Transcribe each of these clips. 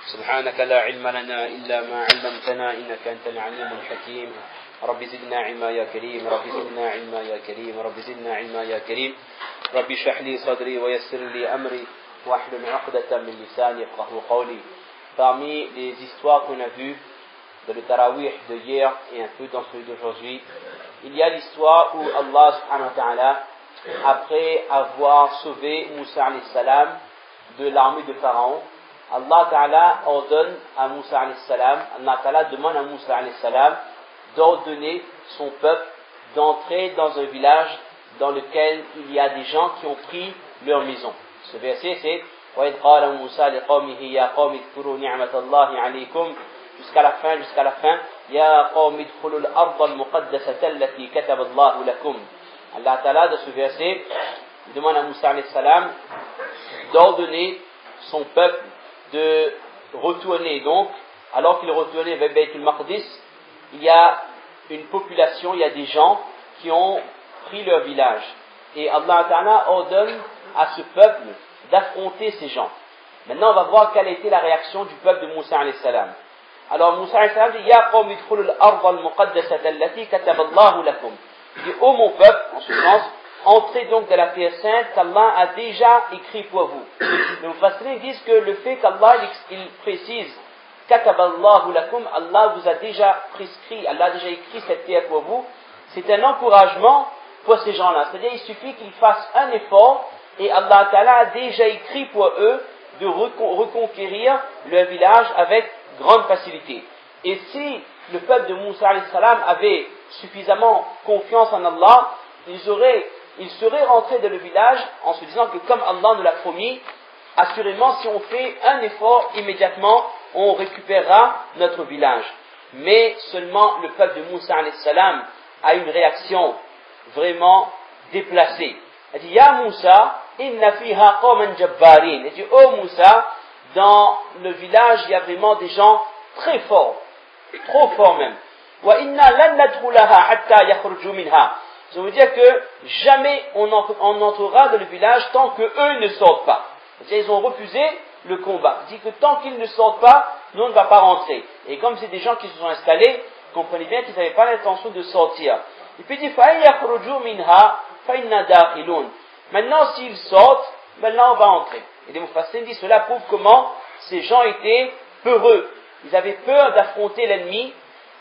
سبحانك لا علم لنا إلا ما علمتنا إنك أنت العليم الحكيم رب زدنا علما يا كريم رب زدنا علما يا كريم رب زدنا علما يا كريم رب اشرح لي صدري ويسر لي أمري واحلل عقدة من لساني يفقهوا قولي. Parmi les histoires qu'on a vues dans le Tarawih de hier et un peu dans celui d'aujourd'hui, il y a l'histoire où Allah subhanahu wa ta'ala, après avoir sauvé Moussa alayhi salam de l'armée de Pharaon, Allah ta'ala ordonne à Moussa alayhi salam, Allah ta'ala demande à Moussa alayhi salam d'ordonner son peuple d'entrer dans un village dans lequel il y a des gens qui ont pris leur maison. Ce verset c'est وَإِذْ قَالَ مُوسَى لِقَوْمِهِ يَا قَوْمِ اذْكُرُوا نِعْمَةَ اللَّهِ عَلَيْكُمْ jusqu'à la fin يَا قَوْمِ ادْخُلُوا الْأَرْضَ الْمُقَدَّسَةَ الَّتِي كَتَبَ اللَّهُ لَكُمْ. Allah Ta'ala, dans ce verset, il demande à Moussa alayhi salam d'ordonner son peuple de retourner. Donc, alors qu'il retournait vers Bayt al-Maqdis, il y a une population, il y a des gens qui ont pris leur village. Et Allah Ta'ala ordonne à ce peuple d'affronter ces gens. Maintenant, on va voir quelle a été la réaction du peuple de Moussa alayhi salam. Alors, Moussa alayhi salam dit Ya qawmi idkhulul arda al-muqaddasata allati kataba Allahu lakum. Il dit ô mon peuple, en ce sens, entrez donc dans la terre sainte qu'Allah a déjà écrit pour vous. Les mufassirin disent que le fait qu'Allah il précise kataba Allahu lakum, Allah vous a déjà prescrit, Allah a déjà écrit cette terre pour vous, c'est un encouragement pour ces gens-là. C'est-à-dire, il suffit qu'ils fassent un effort et Allah Ta'ala a déjà écrit pour eux de reconquérir leur village avec grande facilité. Et si le peuple de Moussa alayhi salam avait suffisamment confiance en Allah, ils seraient rentrés dans le village en se disant que comme Allah nous l'a promis, assurément si on fait un effort immédiatement, on récupérera notre village. Mais seulement le peuple de Moussa alayhi salam a une réaction vraiment déplacée. Il dit Ya Moussa, inna fiha qawman jabbarin. Il dit oh Moussa, dans le village il y a vraiment des gens très forts, trop forts même. Wa inna lan nadkhulaha hatta yakhruju minha. Ça veut dire que jamais on entrera dans le village tant que eux ne sortent pas. Ils ont refusé le combat. Il dit que tant qu'ils ne sortent pas, nous on ne va pas rentrer. Et comme c'est des gens qui se sont installés, comprenez bien qu'ils n'avaient pas l'intention de sortir. Et puis il dit fa yakhruju minha fa inna dakhilun. Maintenant s'ils sortent, maintenant on va entrer. Et les mufassirin disent cela prouve comment ces gens étaient peureux. Ils avaient peur d'affronter l'ennemi.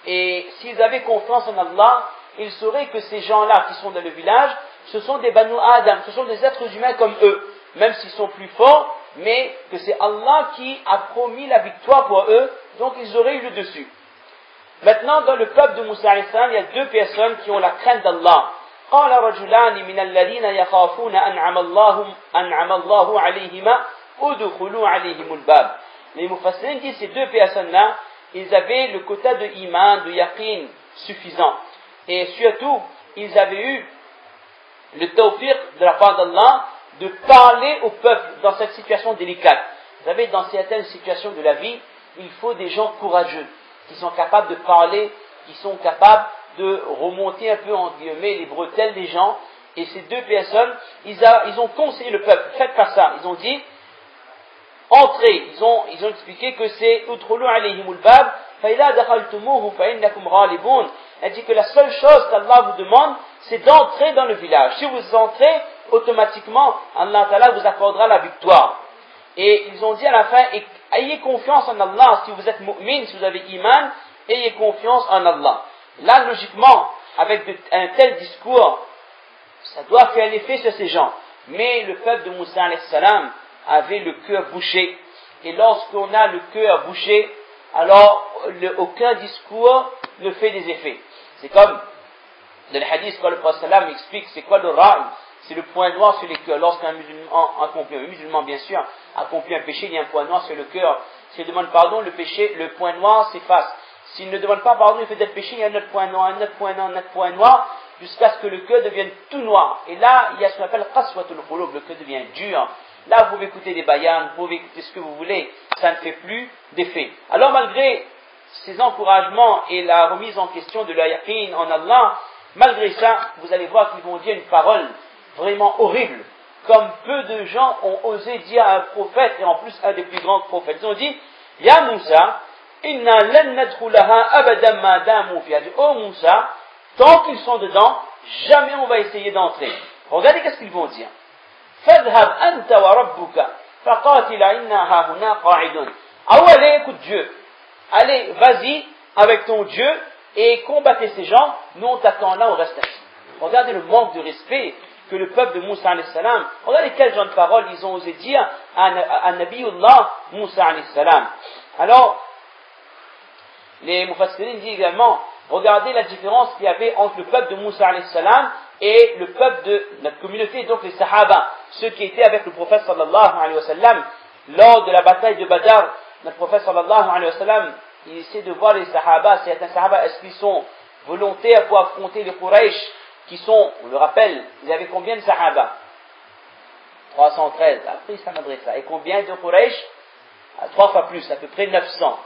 Et s'ils avaient confiance en Allah, ils sauraient que ces gens-là qui sont dans le village, ce sont des Banu Adam, ce sont des êtres humains comme eux, même s'ils sont plus forts, mais que c'est Allah qui a promis la victoire pour eux, donc ils auraient eu le dessus. Maintenant, dans le peuple de Moussa alayhi salam, il y a deux personnes qui ont la crainte d'Allah. قال رجلان من الذين يخافون أنعم الله عليهما ادخلوا عليهم الباب. Les mufassirin disent ces deux personnes-là, ils avaient le quota de iman, de yaqin suffisant. Et surtout, ils avaient eu le tawfiq de la part d'Allah de parler au peuple dans cette situation délicate. Vous savez, dans certaines situations de la vie, il faut des gens courageux, qui sont capables de parler, qui sont capables de remonter un peu, en guillemets, les bretelles des gens. Et ces deux personnes, ils ont conseillé le peuple, faites pas ça. Ils ont dit, entrez. Ils ont expliqué que c'est Udkhulu alayhimul bab, fa idha dakhaltumuhu fa innakum ghalibun. Elle dit que la seule chose qu'Allah vous demande, c'est d'entrer dans le village. Si vous entrez, automatiquement, Allah Ta'ala vous accordera la victoire. Et ils ont dit à la fin, ayez confiance en Allah. Si vous êtes mu'min, si vous avez iman, ayez confiance en Allah. Là, logiquement, avec un tel discours, ça doit faire l'effet sur ces gens. Mais le peuple de Moussa alayhi salam avait le cœur bouché. Et lorsqu'on a le cœur bouché, alors aucun discours ne fait des effets. C'est comme dans le hadith quand le prophète sallam explique c'est quoi le ra'i, c'est le point noir sur les cœurs. Lorsqu'un musulman bien sûr accomplit un péché, il y a un point noir sur le cœur. S'il demande pardon, le point noir s'efface. S'il ne demande pas pardon, il fait des péchés, il y a un autre point noir, un autre point noir, un autre point noir, jusqu'à ce que le cœur devienne tout noir. Et là, il y a ce qu'on appelle qaswatul qulub, le cœur devient dur. Là, vous pouvez écouter des bayans, vous pouvez écouter ce que vous voulez, ça ne fait plus d'effet. Alors, malgré ces encouragements et la remise en question de la yaqin en Allah, malgré ça, vous allez voir qu'ils vont dire une parole vraiment horrible, comme peu de gens ont osé dire à un prophète, et en plus un des plus grands prophètes. Ils ont dit, Ya Moussa, inna lan nadkhulaha abadan ma damu fiha. Oh Moussa, tant qu'ils sont dedans, jamais on va essayer d'entrer. Regardez qu'est-ce qu'ils vont dire. Fadhhab anta wa rabbuka faqatila inna hahuna qa'idun. Ah ouais, allez, écoute Dieu. Allez, vas-y avec ton Dieu et combattez ces gens. Nous on t'attend là, on reste assis. Regardez le manque de respect que le peuple de Moussa alayhi salam, regardez quel genre de paroles ils ont osé dire à Nabiullah Moussa alayhi salam. Alors, les Mufassirin disent également, regardez la différence qu'il y avait entre le peuple de Moussa alayhi salam et le peuple de notre communauté, donc les Sahaba, ceux qui étaient avec le prophète sallallahu alayhi wa sallam, lors de la bataille de Badr. Notre prophète sallallahu alayhi wa sallam, il essaie de voir les Sahaba, certains Sahaba, est-ce qu'ils sont volontaires pour affronter les Quraysh, qui sont, on le rappelle, ils avaient combien de Sahaba? 313, après ça m'adresse ça. Et combien de Quraysh? 3 fois plus, à peu près 900.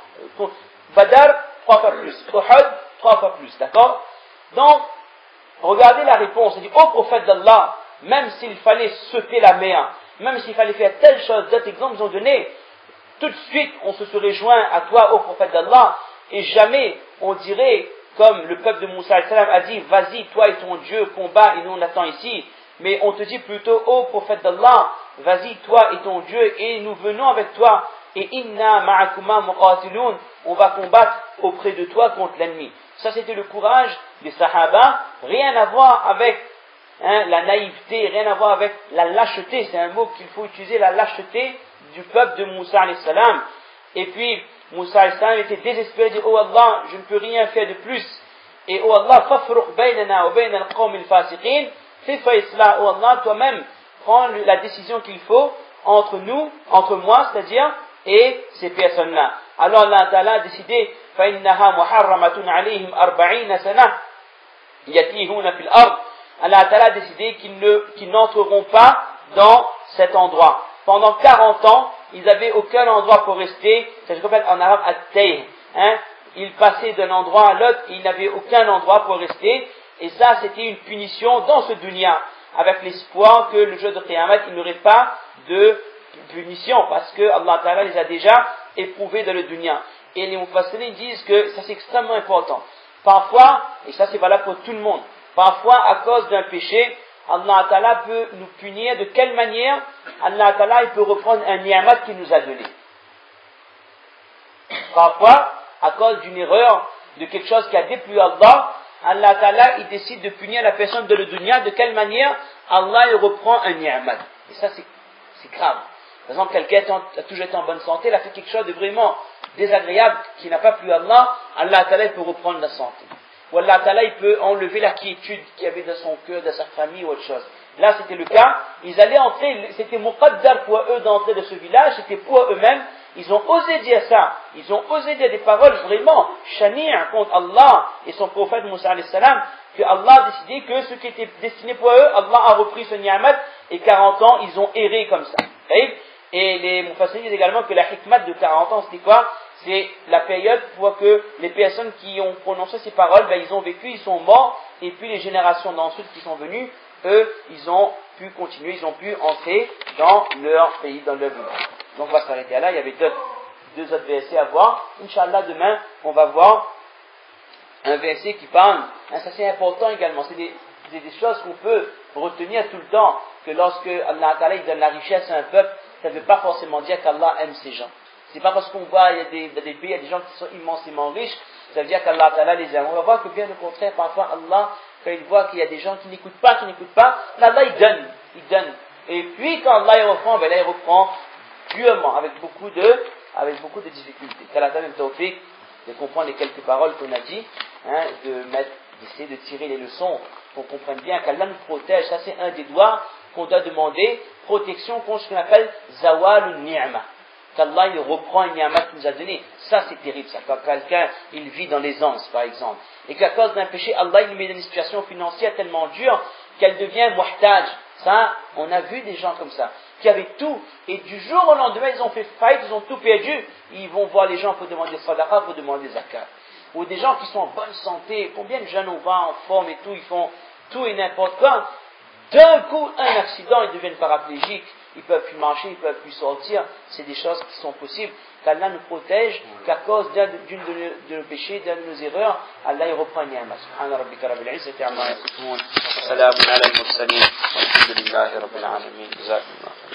Badr, 3 fois plus. Uhud, 3 fois plus, d'accord? Donc, regardez la réponse. Il dit, ô prophète d'Allah, même s'il fallait sauter la mer, même s'il fallait faire telle chose, d'autres exemples ils ont donné, tout de suite on se serait joint à toi, ô prophète d'Allah, et jamais on dirait, comme le peuple de Moussa a dit, vas-y, toi et ton Dieu, combat, et nous on attend ici. Mais on te dit plutôt, ô prophète d'Allah, vas-y, toi et ton Dieu, et nous venons avec toi, et inna ma'akuma muqatilun, on va combattre auprès de toi contre l'ennemi. Ça c'était le courage des Sahaba, rien à voir avec la naïveté, rien à voir avec la lâcheté, c'est un mot qu'il faut utiliser, la lâcheté du peuple de Moussa alayhi salam. Et puis, Moussa alayhi salam était désespéré, il dit, oh Allah, je ne peux rien faire de plus. Et oh Allah, fafruq baynana wa bayna al-qawm al-fasiqin, fais faïsla, oh Allah, toi-même, prends la décision qu'il faut entre nous, entre moi, c'est-à-dire, et ces personnes-là. Alors Allah Ta'ala a décidé, فَإِنَّهَا مُحَرَّمَةٌ عَلَيْهِمْ 40 سَنَةً يَتِيهُونَ فِي الْأَرْضِ. Allah Ta'ala a décidé qu'ils n'entreront pas dans cet endroit. Pendant 40 ans, ils n'avaient aucun endroit pour rester. Ça se appelle en arabe at-tayh. Ils passaient d'un endroit à l'autre, ils n'avaient aucun endroit pour rester. Et ça, c'était une punition dans ce dunya, avec l'espoir que le jour de Qiyamah, il n'aurait pas de punition, parce que Allah Ta'ala les a déjà éprouvés dans le dunya. Et les Mufassirin disent que ça c'est extrêmement important. Parfois, et ça c'est valable pour tout le monde, parfois à cause d'un péché, Allah Ta'ala peut nous punir. De quelle manière? Allah Ta'ala il peut reprendre un ni'mat qu'il nous a donné. Parfois, à cause d'une erreur, de quelque chose qui a déplu Allah, Allah Ta'ala il décide de punir la personne de le dunya. De quelle manière? Allah il reprend un ni'mat. Et ça c'est grave. Par exemple, quelqu'un a toujours été en bonne santé, il a fait quelque chose de vraiment désagréable qui n'a pas plu à Allah, Allah Ta'ala il peut reprendre la santé. Ou Allah Ta'ala il peut enlever la quiétude qu'il y avait dans son cœur, dans sa famille ou autre chose. Là c'était le cas, ils allaient entrer, c'était muqaddar pour eux d'entrer de ce village, c'était pour eux-mêmes, ils ont osé dire ça, ils ont osé dire des paroles vraiment chanières contre Allah et son prophète Moussa alayhi salam, que Allah a décidé que ce qui était destiné pour eux, Allah a repris ce ni'mat et 40 ans ils ont erré comme ça. Et les Mufassirin disent également que la hikmat de 40 ans, c'était quoi? C'est la période pour que les personnes qui ont prononcé ces paroles, ils ont vécu, ils sont morts, et puis les générations d'ensuite qui sont venues, eux, ils ont pu continuer, ils ont pu entrer dans leur pays, dans leur village. Donc on va s'arrêter là, il y avait deux autres versets à voir. Inch'Allah, demain, on va voir un verset qui parle, ça c'est important également, c'est des choses qu'on peut retenir tout le temps, que lorsque Allah Ta'ala donne la richesse à un peuple, ça ne veut pas forcément dire qu'Allah aime ces gens. C'est pas parce qu'on voit, il y a des pays, il y a des gens qui sont immensément riches, ça veut dire qu'Allah Ta'ala les aime. On va voir que bien au contraire, parfois Allah, quand il voit qu'il y a des gens qui n'écoutent pas, Allah il donne. Et puis quand Allah il reprend, là il reprend durement, avec beaucoup de difficultés. Qu'Allah Ta'ala nous tawfiq de comprendre les quelques paroles qu'on a dit, d'essayer de tirer les leçons, qu'on comprenne bien qu'Allah nous protège. Ça c'est un des doigts qu'on doit demander, protection contre ce qu'on appelle zawal ni'ma. Qu'Allah il reprend une ni'ma qu'il nous a donné. Ça c'est terrible ça. Quand quelqu'un il vit dans l'aisance par exemple, et qu'à cause d'un péché, Allah il met dans une situation financière tellement dure qu'elle devient muhtaj. Ça, on a vu des gens comme ça, qui avaient tout, et du jour au lendemain ils ont fait faillite, ils ont tout perdu. Ils vont voir les gens pour demander sadaqa, pour demander zakat. Ou des gens qui sont en bonne santé, combien de jeunes on voit en forme et tout, ils font tout et n'importe quoi. D'un coup, un accident, ils deviennent paraplégiques, ils peuvent plus marcher, ils peuvent plus sortir. C'est des choses qui sont possibles. Qu'Allah nous protège, qu'à cause d'une de nos péchés, d'une de nos erreurs, Allah y reprend ni'ma. Subhana rabbika rabbil izzati amma yasifun. Salamun ala al-mursalin. Walhamdulillahi rabbil alamin. Jazakumullah.